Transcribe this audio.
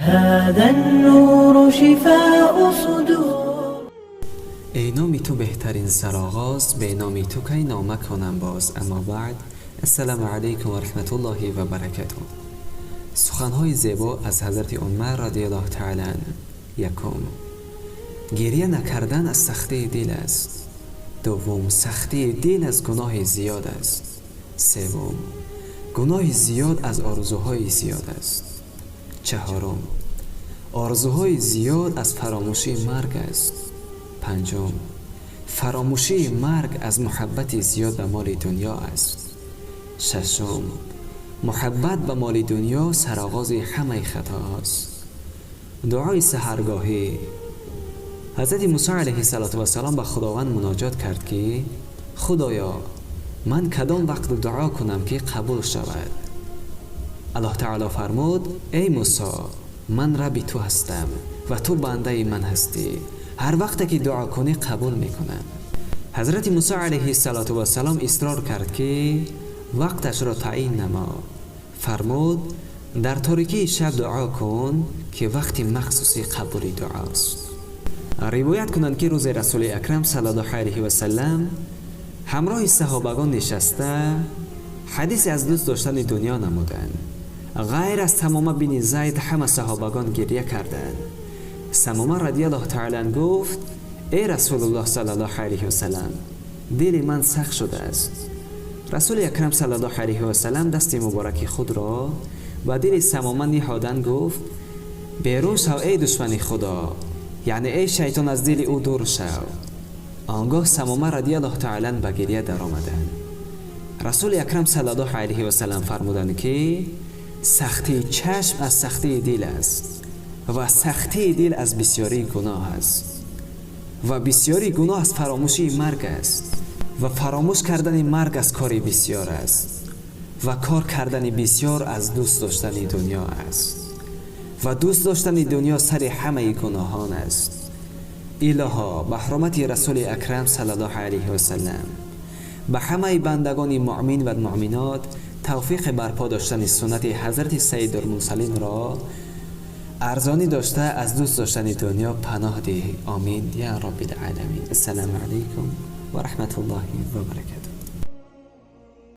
هذا النور شفاء صدور. ای نام تو بهترین سرآغاز، به نام تو کی نامه کنم باز. اما بعد، السلام علیکم و رحمت الله و برکاته. سخنهای زیبا از حضرت عمر رضی الله تعالی عنه. یکم، گریه نکردن از سختی دل است. دوم، سختی دل از گناه زیاد است. سوم، گناه زیاد از آرزوهای زیاد است. چهارم، آرزوهای زیاد از فراموشی مرگ است. پنجم، فراموشی مرگ از محبت زیاد به مال دنیا است. ششم، محبت به مال دنیا سرآغاز همه خطا است. دعای سحرگاهی. حضرت موسی علیه السلام به خداوند مناجات کرد که خدایا، من کدام وقت دعا کنم که قبول شود؟ الله تعالی فرمود ای موسی، من رب تو هستم و تو بنده من هستی. هر وقت که دعا کنی قبول میکنم. حضرت موسی علیه السلام اصرار کرد که وقتش را تعیین نما. فرمود در تاریکی شب دعا کن که وقت مخصوصی قبول دعاست. روایت کنند که روز رسول اکرم صلی الله علیه و سلم همراه صحابگان نشسته حدیث از دوست داشتن دنیا نمودند. غیر از تمامه بن زید همه صحابگان گریه کردند. سمامه رضی الله تعالی عنه گفت ای رسول الله صلی الله علیه و سلم، دل من سخت شده است. رسول اکرم صلی الله علیه و سلم دست مبارک خود را و دل سمامه نهادن گفت بیرون شو ای دشمن خدا، یعنی ای شیطان از دل او دور شو. آنگاه سمامه رضی الله تعالی عنه به گریه در آمدند. رسول اکرم صلی الله علیه و سلم فرمودند که سختی چشم از سختی دل است و سختی دل از بسیاری گناه است و بسیاری گناه از فراموشی مرگ است و فراموش کردن مرگ از کار بسیار است و کار کردن بسیار از دوست داشتن دنیا است و دوست داشتن دنیا سر همه گناهان است. الها به حرمت رسول اکرم صلی الله علیه و سلم به همه بندگان مؤمن و مؤمنات توفیق برپا داشتن سنت حضرت سید المرسلین را ارزانی داشته از دوست داشتن دنیا پناه ده. آمین یا رب العالمین. السلام علیکم و رحمت الله و برکاته.